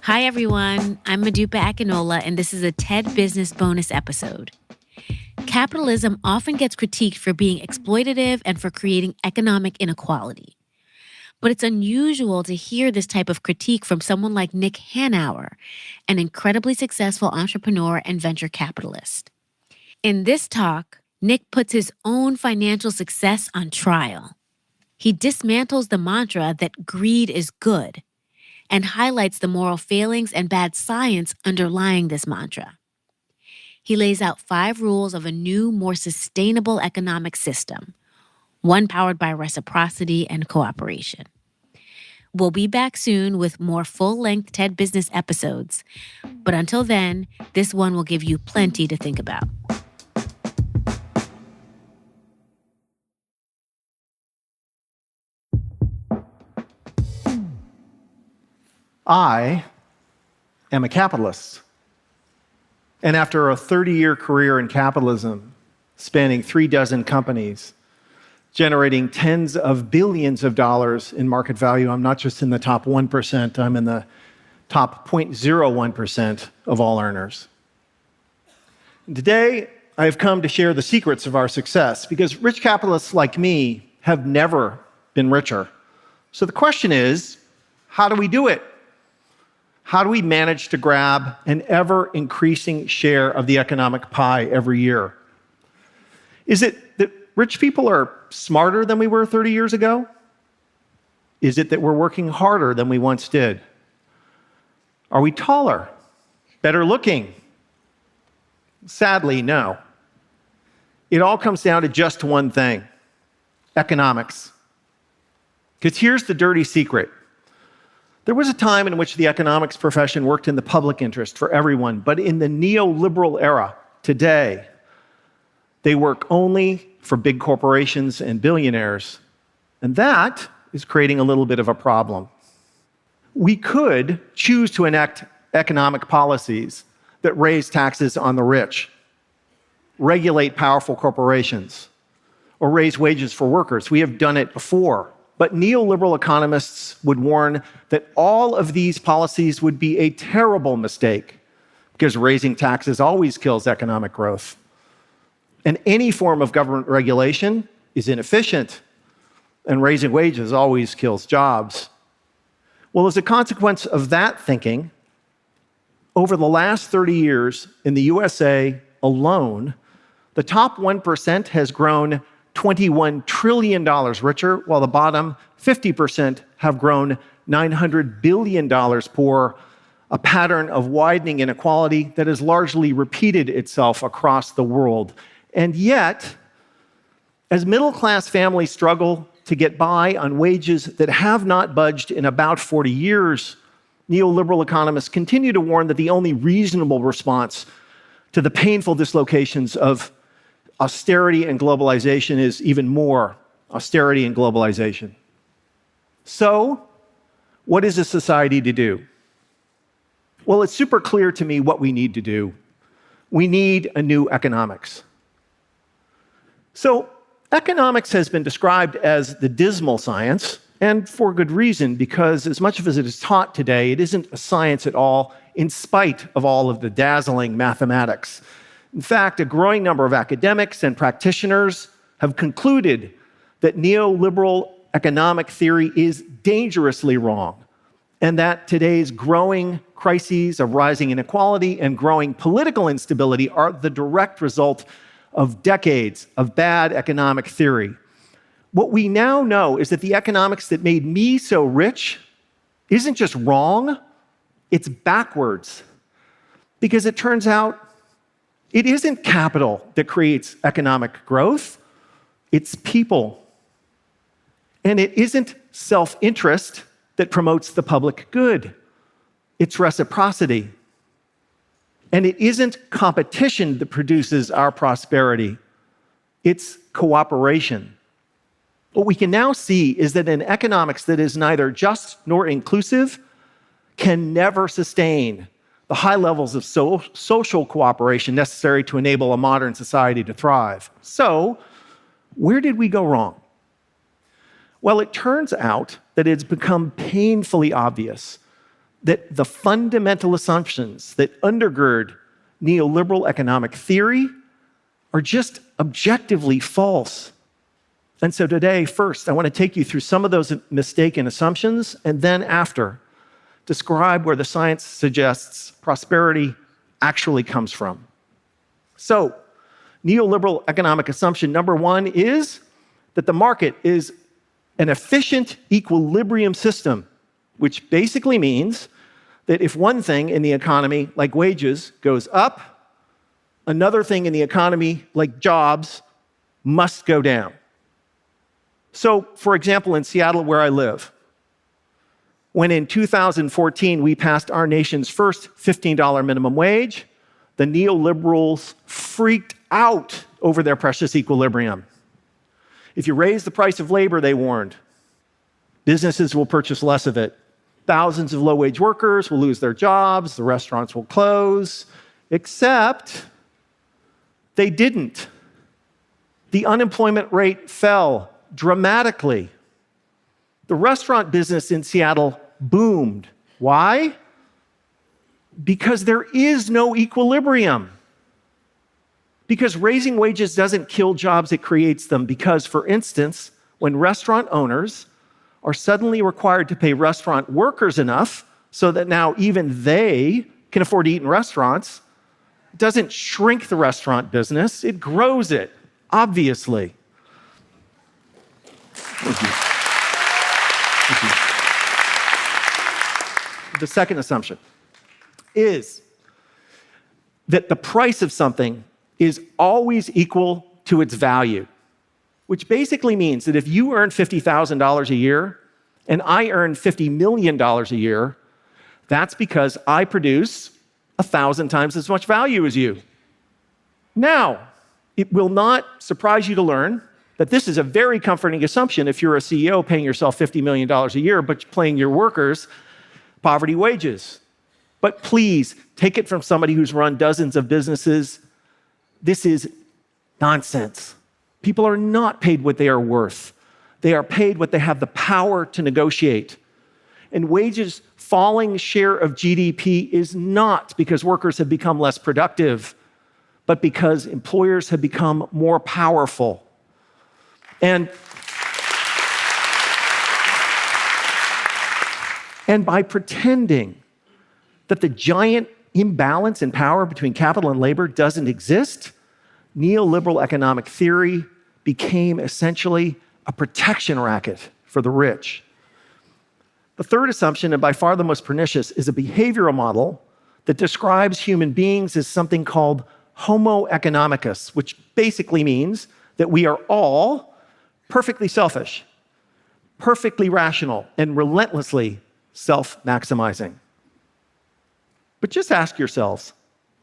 Hi, everyone. I'm Madupa Akinola, and this is a TED Business bonus episode. Capitalism often gets critiqued for being exploitative and for creating economic inequality. But it's unusual to hear this type of critique from someone like Nick Hanauer, an incredibly successful entrepreneur and venture capitalist. In this talk, Nick puts his own financial success on trial. He dismantles the mantra that greed is good and highlights the moral failings and bad science underlying this mantra. He lays out 5 rules of a new, more sustainable economic system, one powered by reciprocity and cooperation. We'll be back soon with more full-length TED Business episodes, but until then, this one will give you plenty to think about. I am a capitalist. And after a 30-year career in capitalism, spanning 36 companies, generating tens of billions of dollars in market value, I'm not just in the top 1%, I'm in the top 0.01% of all earners. And today, I have come to share the secrets of our success, because rich capitalists like me have never been richer. So the question is, how do we do it? How do we manage to grab an ever-increasing share of the economic pie every year? Is it that rich people are smarter than we were 30 years ago? Is it that we're working harder than we once did? Are we taller? Better looking? Sadly, no. It all comes down to just one thing: economics. Because here's the dirty secret. There was a time in which the economics profession worked in the public interest for everyone, but in the neoliberal era, today, they work only for big corporations and billionaires. And that is creating a little bit of a problem. We could choose to enact economic policies that raise taxes on the rich, regulate powerful corporations, or raise wages for workers. We have done it before. But neoliberal economists would warn that all of these policies would be a terrible mistake, because raising taxes always kills economic growth. And any form of government regulation is inefficient, and raising wages always kills jobs. Well, as a consequence of that thinking, over the last 30 years in the USA alone, the top 1% has grown $21 trillion richer, while the bottom 50% have grown $900 billion poorer, a pattern of widening inequality that has largely repeated itself across the world. And yet, as middle-class families struggle to get by on wages that have not budged in about 40 years, neoliberal economists continue to warn that the only reasonable response to the painful dislocations of austerity and globalization is even more austerity and globalization. So, what is a society to do? Well, it's super clear to me what we need to do. We need a new economics. So, economics has been described as the dismal science, and for good reason, because as much as it is taught today, it isn't a science at all, in spite of all of the dazzling mathematics. In fact, a growing number of academics and practitioners have concluded that neoliberal economic theory is dangerously wrong, and that today's growing crises of rising inequality and growing political instability are the direct result of decades of bad economic theory. What we now know is that the economics that made me so rich isn't just wrong, it's backwards. Because it turns out it isn't capital that creates economic growth, it's people. And it isn't self-interest that promotes the public good, it's reciprocity. And it isn't competition that produces our prosperity, it's cooperation. What we can now see is that an economics that is neither just nor inclusive can never sustain the high levels of social cooperation necessary to enable a modern society to thrive. So, where did we go wrong? Well, it turns out that it's become painfully obvious that the fundamental assumptions that undergird neoliberal economic theory are just objectively false. And so today, first, I want to take you through some of those mistaken assumptions, and then after, describe where the science suggests prosperity actually comes from. So, neoliberal economic assumption number one is that the market is an efficient equilibrium system, which basically means that if one thing in the economy, like wages, goes up, another thing in the economy, like jobs, must go down. So, for example, in Seattle, where I live, when in 2014 we passed our nation's first $15 minimum wage, the neoliberals freaked out over their precious equilibrium. If you raise the price of labor, they warned, businesses will purchase less of it. Thousands of low-wage workers will lose their jobs, the restaurants will close, except they didn't. The unemployment rate fell dramatically. The restaurant business in Seattle boomed. Why? Because there is no equilibrium. Because raising wages doesn't kill jobs, it creates them. Because, for instance, when restaurant owners are suddenly required to pay restaurant workers enough so that now even they can afford to eat in restaurants, it doesn't shrink the restaurant business, it grows it, obviously. Thank you. Thank you. The second assumption is that the price of something is always equal to its value, which basically means that if you earn $50,000 a year and I earn $50 million a year, that's because I produce 1,000 times as much value as you. Now, it will not surprise you to learn that this is a very comforting assumption if you're a CEO paying yourself $50 million a year, but paying your workers poverty wages. But please, take it from somebody who's run dozens of businesses. This is nonsense. People are not paid what they are worth. They are paid what they have the power to negotiate. And wages falling share of GDP is not because workers have become less productive, but because employers have become more powerful. And by pretending that the giant imbalance in power between capital and labor doesn't exist, neoliberal economic theory became essentially a protection racket for the rich. The third assumption, and by far the most pernicious, is a behavioral model that describes human beings as something called Homo economicus, which basically means that we are all perfectly selfish, perfectly rational, and relentlessly self-maximizing. But just ask yourselves,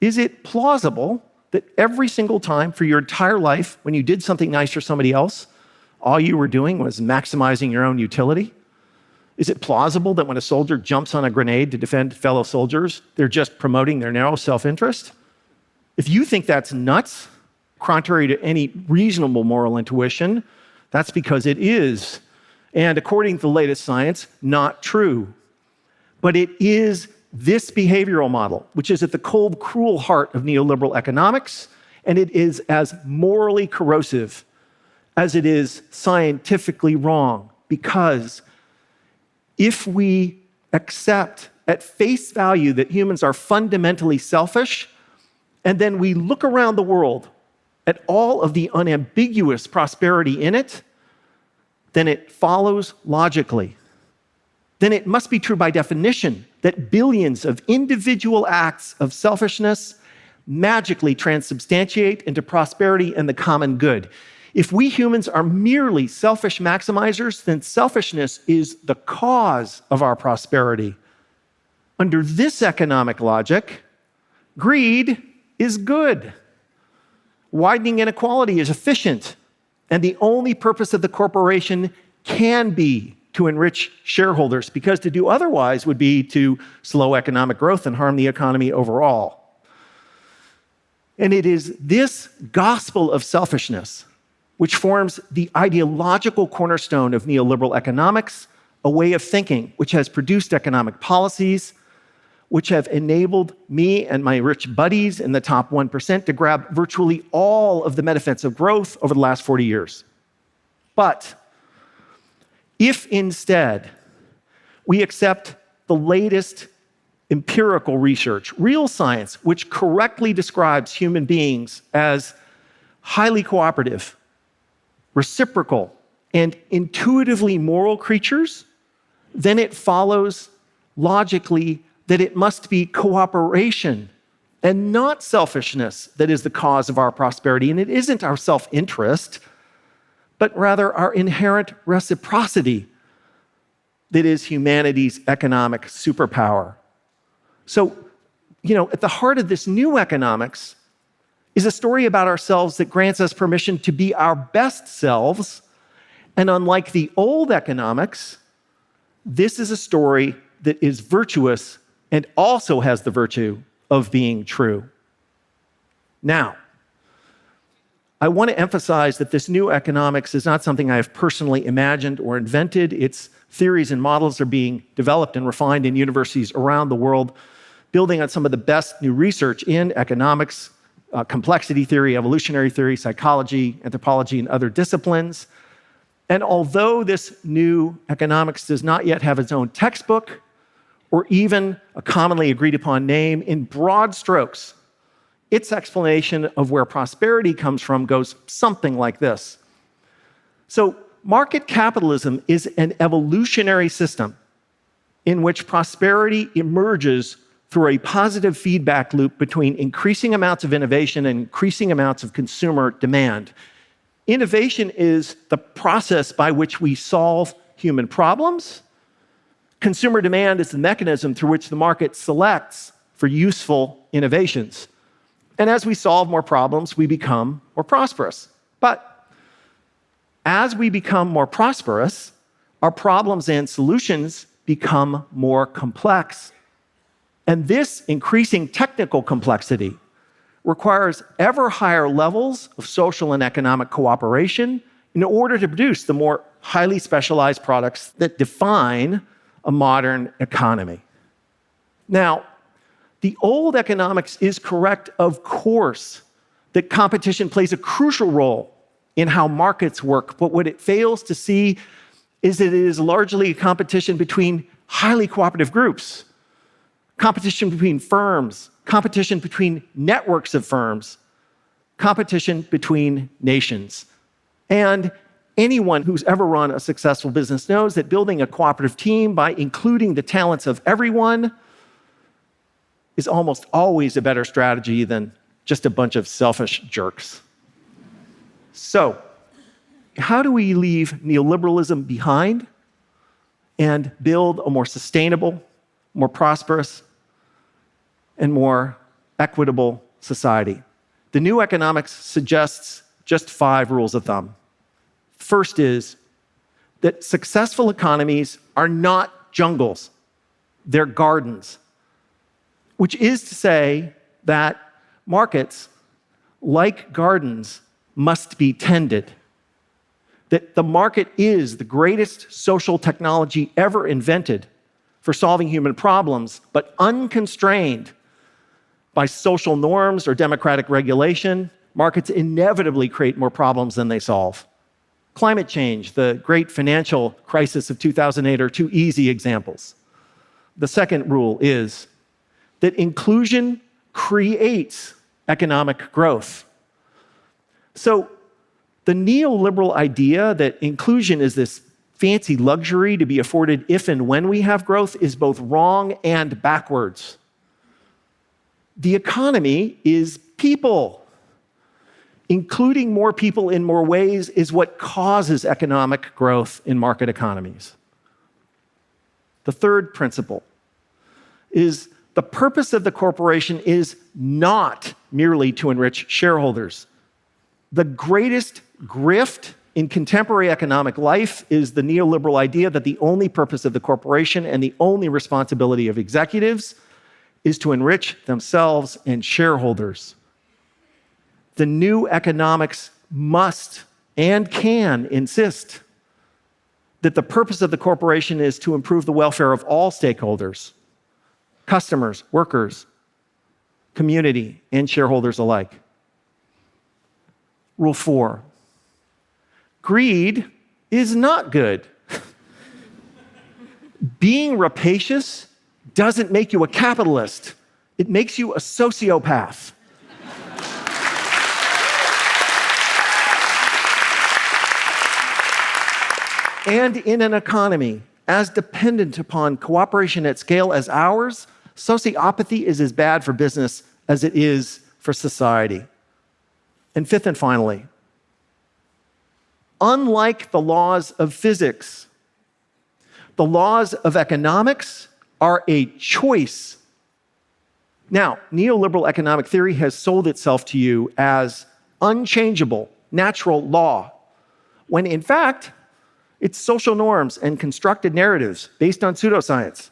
is it plausible that every single time for your entire life, when you did something nice for somebody else, all you were doing was maximizing your own utility? Is it plausible that when a soldier jumps on a grenade to defend fellow soldiers, they're just promoting their narrow self-interest? If you think that's nuts, contrary to any reasonable moral intuition, that's because it is, and according to the latest science, not true. But it is this behavioral model, which is at the cold, cruel heart of neoliberal economics, and it is as morally corrosive as it is scientifically wrong, because if we accept at face value that humans are fundamentally selfish, and then we look around the world at all of the unambiguous prosperity in it, then it follows logically. Then it must be true by definition that billions of individual acts of selfishness magically transubstantiate into prosperity and the common good. If we humans are merely selfish maximizers, then selfishness is the cause of our prosperity. Under this economic logic, greed is good. Widening inequality is efficient, and the only purpose of the corporation can be to enrich shareholders, because to do otherwise would be to slow economic growth and harm the economy overall. And it is this gospel of selfishness which forms the ideological cornerstone of neoliberal economics, a way of thinking which has produced economic policies which have enabled me and my rich buddies in the top 1% to grab virtually all of the benefits of growth over the last 40 years. But if instead we accept the latest empirical research, real science, which correctly describes human beings as highly cooperative, reciprocal, and intuitively moral creatures, then it follows logically that it must be cooperation and not selfishness that is the cause of our prosperity. And it isn't our self-interest, but rather our inherent reciprocity that is humanity's economic superpower. So, at the heart of this new economics is a story about ourselves that grants us permission to be our best selves. And unlike the old economics, this is a story that is virtuous and also has the virtue of being true. Now, I want to emphasize that this new economics is not something I have personally imagined or invented. Its theories and models are being developed and refined in universities around the world, building on some of the best new research in economics, complexity theory, evolutionary theory, psychology, anthropology, and other disciplines. And although this new economics does not yet have its own textbook or even a commonly agreed upon name, in broad strokes, its explanation of where prosperity comes from goes something like this. So, market capitalism is an evolutionary system in which prosperity emerges through a positive feedback loop between increasing amounts of innovation and increasing amounts of consumer demand. Innovation is the process by which we solve human problems. Consumer demand is the mechanism through which the market selects for useful innovations. And as we solve more problems, we become more prosperous. But as we become more prosperous, our problems and solutions become more complex. And this increasing technical complexity requires ever higher levels of social and economic cooperation in order to produce the more highly specialized products that define a modern economy. Now, the old economics is correct, of course, that competition plays a crucial role in how markets work. But what it fails to see is that it is largely a competition between highly cooperative groups, competition between firms, competition between networks of firms, competition between nations. And anyone who's ever run a successful business knows that building a cooperative team by including the talents of everyone is almost always a better strategy than just a bunch of selfish jerks. So, how do we leave neoliberalism behind and build a more sustainable, more prosperous, and more equitable society? The new economics suggests just 5 rules of thumb. First is that successful economies are not jungles, they're gardens, which is to say that markets, like gardens, must be tended. That the market is the greatest social technology ever invented for solving human problems, but unconstrained by social norms or democratic regulation, markets inevitably create more problems than they solve. Climate change, the great financial crisis of 2008 are 2 easy examples. The second rule is that inclusion creates economic growth. So the neoliberal idea that inclusion is this fancy luxury to be afforded if and when we have growth is both wrong and backwards. The economy is people. Including more people in more ways is what causes economic growth in market economies. The third principle is the purpose of the corporation is not merely to enrich shareholders. The greatest grift in contemporary economic life is the neoliberal idea that the only purpose of the corporation and the only responsibility of executives is to enrich themselves and shareholders. The new economics must and can insist that the purpose of the corporation is to improve the welfare of all stakeholders, customers, workers, community, and shareholders alike. Rule 4. Greed is not good. Being rapacious doesn't make you a capitalist. It makes you a sociopath. And in an economy as dependent upon cooperation at scale as ours, sociopathy is as bad for business as it is for society. And fifth and finally, unlike the laws of physics, the laws of economics are a choice. Now, neoliberal economic theory has sold itself to you as unchangeable, natural law, when in fact, it's social norms and constructed narratives based on pseudoscience.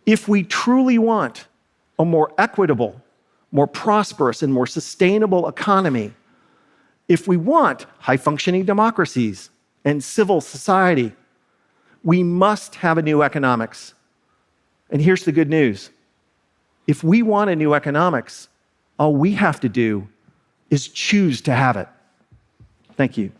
If we truly want a more equitable, more prosperous, and more sustainable economy, if we want high-functioning democracies and civil society, we must have a new economics. And here's the good news. If we want a new economics, all we have to do is choose to have it. Thank you.